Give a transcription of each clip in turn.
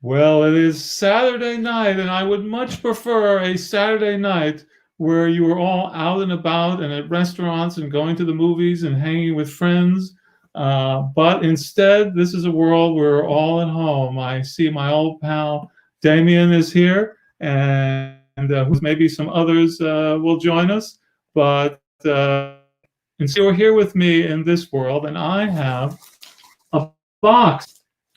Well, it is Saturday night, and I would much prefer a Saturday night where you are all out and about and at restaurants and going to the movies and hanging with friends. But instead, this is a world where we're all at home. I see my old pal Damien is here, and maybe some others will join us. But instead, you're here with me in this world, and I have a box.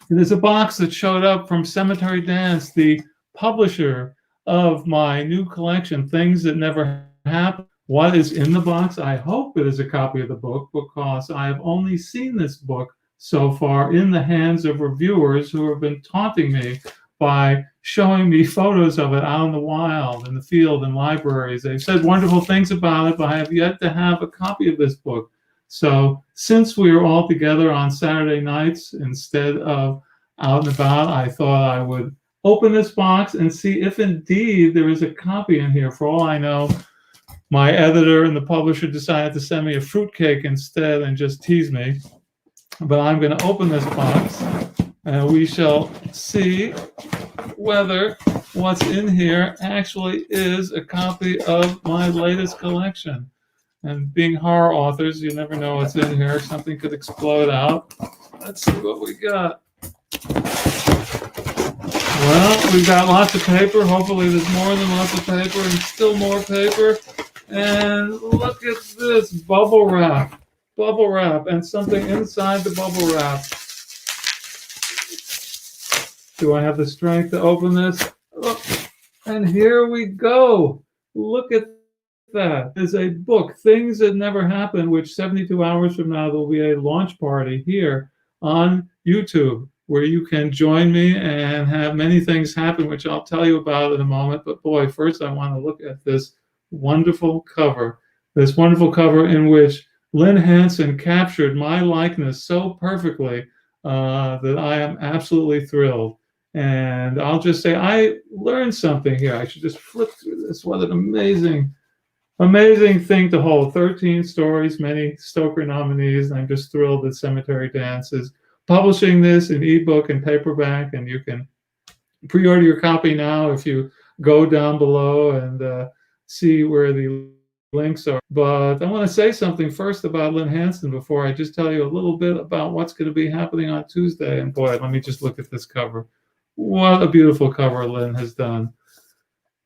There's a box that showed up from Cemetery Dance, the publisher of my new collection, Things That Never Happened. What is in the box? I hope it is a copy of the book because I have only seen this book so far in the hands of reviewers who have been taunting me by showing me photos of it out in the wild, in the field, in libraries. They've said wonderful things about it, but I have yet to have a copy of this book. So since we are all together on Saturday nights instead of out and about, I thought I would open this box and see if indeed there is a copy in here. For all I know, my editor and the publisher decided to send me a fruitcake instead and just tease me. But I'm going to open this box and we shall see whether what's in here actually is a copy of my latest collection. And being horror authors, you never know what's in here. Something could explode out. Let's see what we got. Well, we've got lots of paper. Hopefully there's more than lots of paper and still more paper. And look at this, bubble wrap. Bubble wrap and something inside the bubble wrap. Do I have the strength to open this? Oh, and here we go. Look at that. There's a book, Things That Never Happened, which 72 hours from now, there'll be a launch party here on YouTube where you can join me and have many things happen, which I'll tell you about in a moment. But boy, first I want to look at this wonderful cover. This wonderful cover in which Lynn Hanson captured my likeness so perfectly that I am absolutely thrilled. And I'll just say I learned something here. I should just flip through this. What an amazing thing to hold. 13 stories, many Stoker nominees. And I'm just thrilled that Cemetery Dance is publishing this in ebook and paperback. And you can pre-order your copy now if you go down below and see where the links are. But I want to say something first about Lynn Hanson before I just tell you a little bit about what's going to be happening on Tuesday. And boy, let me just look at this cover. What a beautiful cover Lynn has done.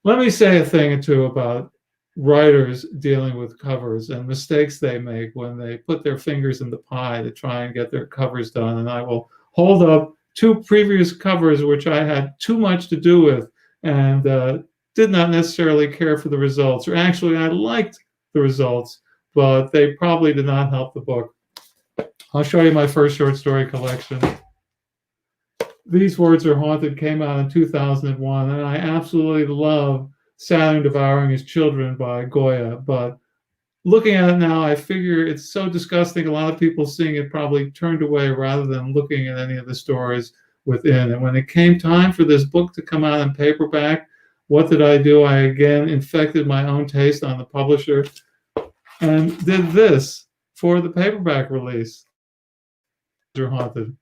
Let me say a thing or two about writers dealing with covers and mistakes they make when they put their fingers in the pie to try and get their covers done. And I will hold up two previous covers which I had too much to do with and did not necessarily care for the results. Or actually, I liked the results, but they probably did not help the book. I'll show you my first short story collection. These Words Are Haunted came out in 2001, and I absolutely love Saturn Devouring His Children by Goya. But looking at it now, I figure it's so disgusting. A lot of people seeing it probably turned away rather than looking at any of the stories within. And when it came time for this book to come out in paperback, what did I do? I again infected my own taste on the publisher and did this for the paperback release. They're haunted.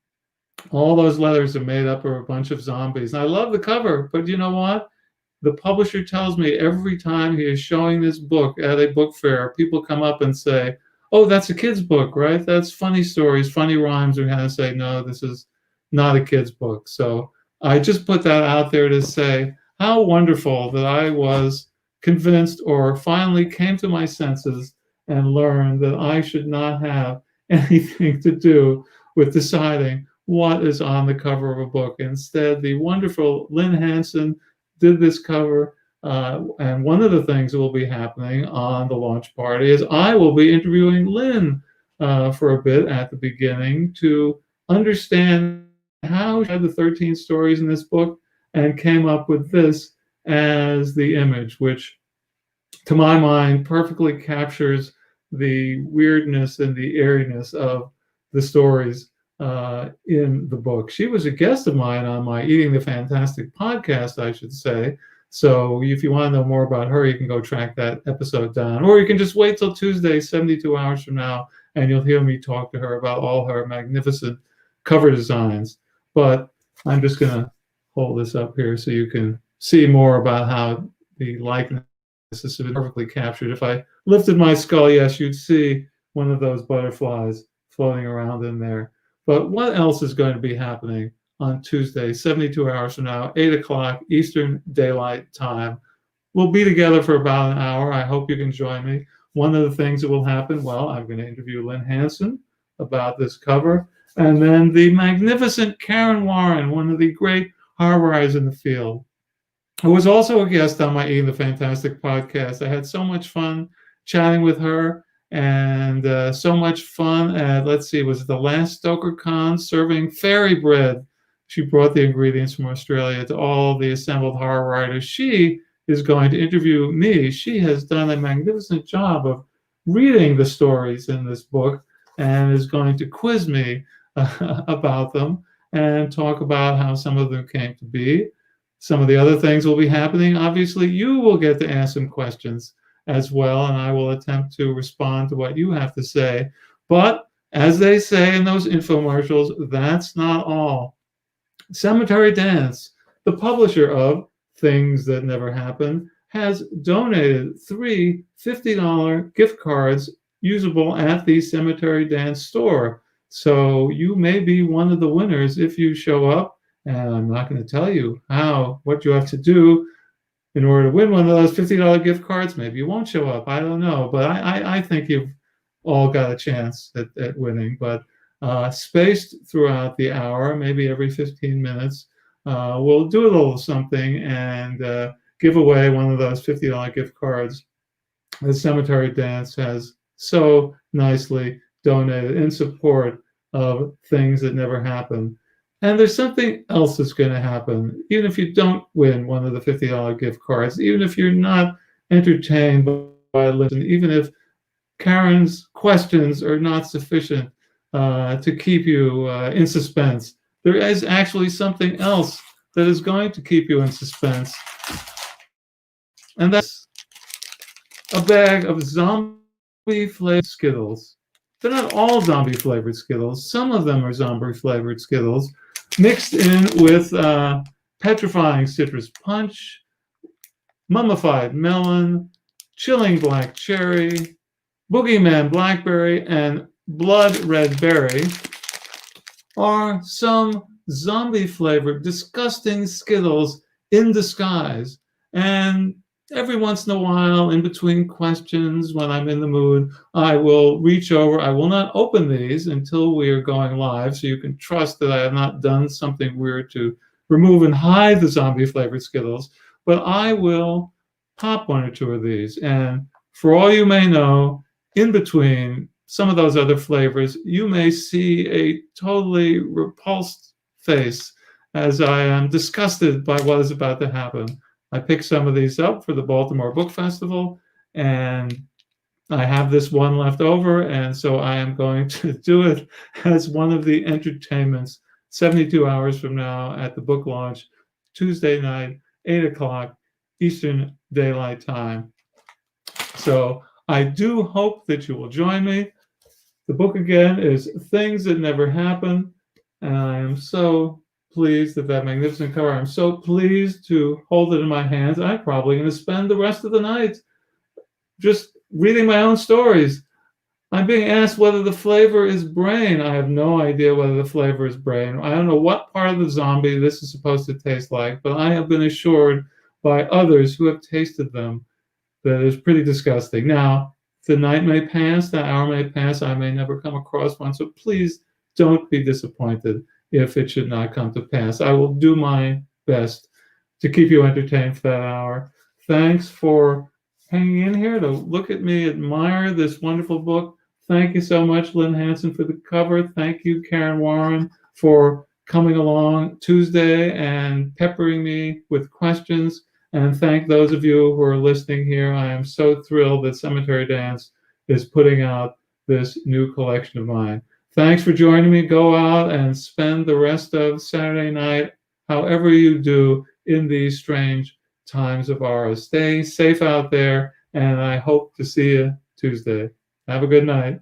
All those letters are made up of a bunch of zombies. And I love the cover, but you know what? The publisher tells me every time he is showing this book at a book fair, people come up and say, oh, that's a kid's book, right? That's funny stories, funny rhymes. We kind of say, no, this is not a kid's book. So I just put that out there to say how wonderful that I was convinced or finally came to my senses and learned that I should not have anything to do with deciding what is on the cover of a book. Instead, the wonderful Lynn Hanson did this cover. And one of the things that will be happening on the launch party is I will be interviewing Lynn for a bit at the beginning to understand how she had the 13 stories in this book and came up with this as the image, which to my mind perfectly captures the weirdness and the airiness of the stories in the book. She was a guest of mine on my Eating the Fantastic podcast, I should say. So if you want to know more about her, you can go track that episode down. Or you can just wait till Tuesday, 72 hours from now, and you'll hear me talk to her about all her magnificent cover designs. But I'm just going to hold this up here so you can see more about how the likeness has been perfectly captured. If I lifted my skull, yes, you'd see one of those butterflies floating around in there. But what else is going to be happening on Tuesday, 72 hours from now, 8 o'clock Eastern Daylight Time? We'll be together for about an hour. I hope you can join me. One of the things that will happen, well, I'm going to interview Lynn Hanson about this cover, and then the magnificent Karen Warren, one of the great horror writers in the field, who was also a guest on my Eating the Fantastic podcast. I had so much fun chatting with her, and so much fun at, let's see, was it the last Stoker Con, serving fairy bread. She brought the ingredients from Australia to all the assembled horror writers. She is going to interview me. She has done a magnificent job of reading the stories in this book and is going to quiz me about them and talk about how some of them came to be. Some of the other things will be happening. Obviously, you will get to ask some questions as well, and I will attempt to respond to what you have to say. But as they say in those infomercials, that's not all. Cemetery Dance, the publisher of Things That Never Happen, has donated 3 $50 gift cards usable at the Cemetery Dance store. So you may be one of the winners if you show up. And I'm not going to tell you what you have to do in order to win one of those $50 gift cards. Maybe you won't show up. I don't know. But I think you've all got a chance at winning. But spaced throughout the hour, maybe every 15 minutes, we'll do a little something and give away one of those $50 gift cards that Cemetery Dance has so nicely donated in support of Things That Never Happen. And there's something else that's going to happen, even if you don't win one of the $50 gift cards, even if you're not entertained by listening, even if Karen's questions are not sufficient to keep you in suspense. There is actually something else that is going to keep you in suspense. And that's a bag of zombie-flavored Skittles. They're not all zombie-flavored Skittles. Some of them are zombie-flavored Skittles, mixed in with petrifying citrus punch, mummified melon, chilling black cherry, boogeyman blackberry, and blood red berry, are some zombie-flavored, disgusting Skittles in disguise. And every once in a while, in between questions, when I'm in the mood, I will reach over. I will not open these until we are going live, so you can trust that I have not done something weird to remove and hide the zombie-flavored Skittles. But I will pop 1 or 2 of these. And for all you may know, in between some of those other flavors, you may see a totally repulsed face as I am disgusted by what is about to happen. I picked some of these up for the Baltimore Book Festival, and I have this one left over, and so I am going to do it as one of the entertainments 72 hours from now at the book launch, Tuesday night, 8 o'clock Eastern Daylight Time. So I do hope that you will join me. The book again is Things That Never Happen, and I am so pleased at that magnificent cover. I'm so pleased to hold it in my hands. I'm probably going to spend the rest of the night just reading my own stories. I'm being asked whether the flavor is brain. I have no idea whether the flavor is brain. I don't know what part of the zombie this is supposed to taste like, but I have been assured by others who have tasted them that it's pretty disgusting. Now, the night may pass, the hour may pass, I may never come across one, so please don't be disappointed if it should not come to pass. I will do my best to keep you entertained for that hour. Thanks for hanging in here to look at me admire this wonderful book. Thank you so much, Lynn Hanson, for the cover. Thank you, Karen Warren, for coming along Tuesday and peppering me with questions. And thank those of you who are listening here. I am so thrilled that Cemetery Dance is putting out this new collection of mine. Thanks for joining me. Go out and spend the rest of Saturday night, however you do, in these strange times of ours. Stay safe out there, and I hope to see you Tuesday. Have a good night.